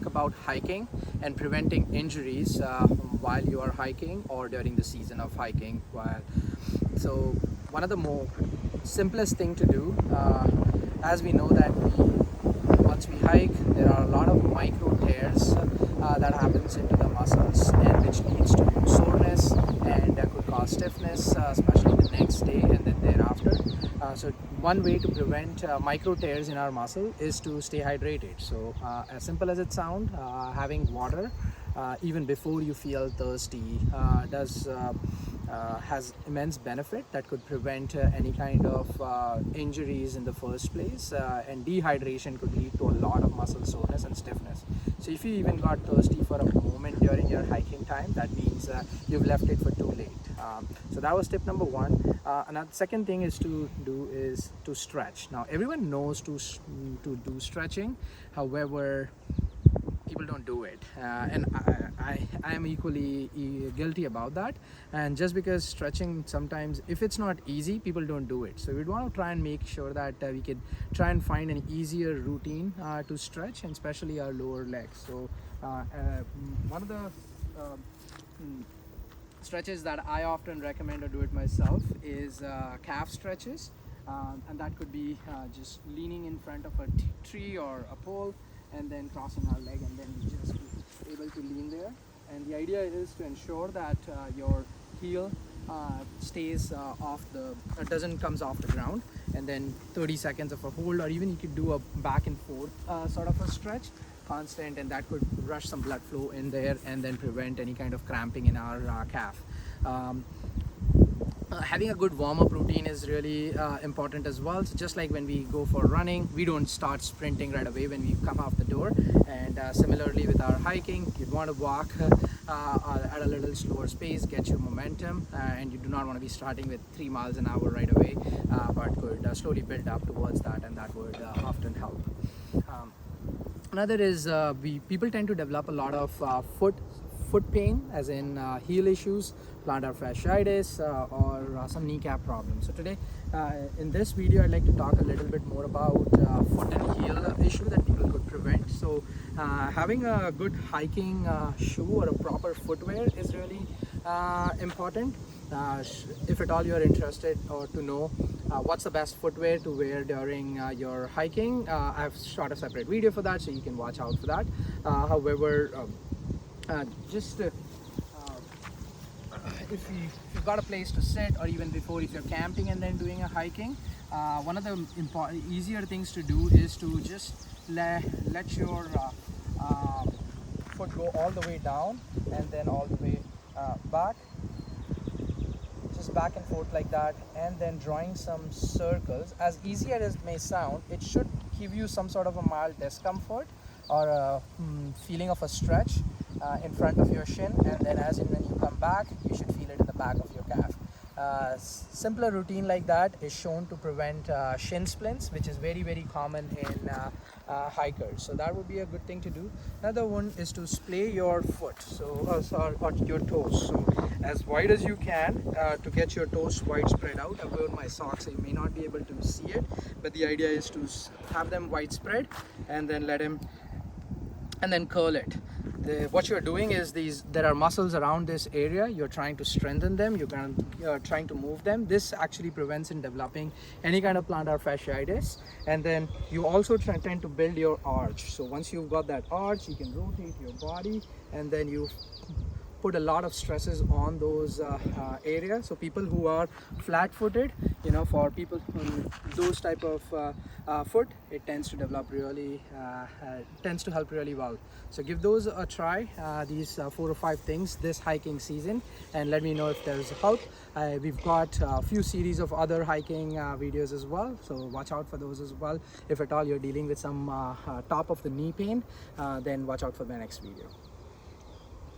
talk about hiking and preventing injuries while you are hiking or during the season of hiking. So one of the more simplest thing to do, as we know that once we hike, there are a lot of micro tears that happens into the muscles, and which leads to soreness and could cause stiffness, especially the next day and then thereafter. So one way to prevent micro tears in our muscle is to stay hydrated. So as simple as it sounds, having water even before you feel thirsty has immense benefit that could prevent any kind of injuries in the first place, and dehydration could lead to a lot of muscle soreness and stiffness. So if you even got thirsty for a moment during your hiking time, that means you've left it for too late. So that was tip number one. Another second thing is to stretch. Now everyone knows to do stretching, however people don't do it, and I am equally guilty about that. And just because stretching, sometimes if it's not easy, people don't do it. So we'd want to try and make sure that we could try and find an easier routine to stretch, and especially our lower legs. So one of the stretches that I often recommend or do it myself is calf stretches, and that could be just leaning in front of a tree or a pole and then crossing our leg, and then just be able to lean there. And the idea is to ensure that your heel stays doesn't comes off the ground, and then 30 seconds of a hold, or even you could do a back and forth sort of a stretch constant, and that could rush some blood flow in there and then prevent any kind of cramping in our calf. Having a good warm-up routine is really important as well. So just like when we go for running, we don't start sprinting right away when we come out the door, and similarly with our hiking, you'd want to walk at a little slower pace, get your momentum, and you do not want to be starting with 3 miles an hour right away, but could slowly build up towards that, and that would often help. Another is people tend to develop a lot of foot pain, as in heel issues, plantar fasciitis, or some kneecap problems. So today in this video, I'd like to talk a little bit more about foot and heel issue that people could prevent. So having a good hiking shoe or a proper footwear is really important. If at all you're interested or to know what's the best footwear to wear during your hiking, I've shot a separate video for that, so you can watch out for that. However, if you've got a place to sit, or even before, if you're camping and then doing a hiking, one of the easier things to do is to just let your foot go all the way down and then all the way back, just back and forth like that, and then drawing some circles. As easy as it may sound, it should give you some sort of a mild discomfort or a feeling of a stretch in front of your shin, and then as in when you come back, you should feel it in the back of your calf. Simpler routine like that is shown to prevent shin splints, which is very, very common in hikers. So that would be a good thing to do. Another one is to splay your foot, or your toes, so as wide as you can, to get your toes wide spread out. I've worn my socks, so you may not be able to see it, but the idea is to have them widespread and then curl it. What you're doing is there are muscles around this area. You're trying to strengthen them. You're trying to move them. This actually prevents in developing any kind of plantar fasciitis. And then you also tend to build your arch. So once you've got that arch, you can rotate your body, and then you put a lot of stresses on those areas. So people who are flat-footed, for people who those type of foot, it tends to develop tends to help really well. So give those a try, these 4 or 5 things this hiking season, and let me know if there's help. We've got a few series of other hiking videos as well, so watch out for those as well. If at all you're dealing with some top of the knee pain, then watch out for the next video.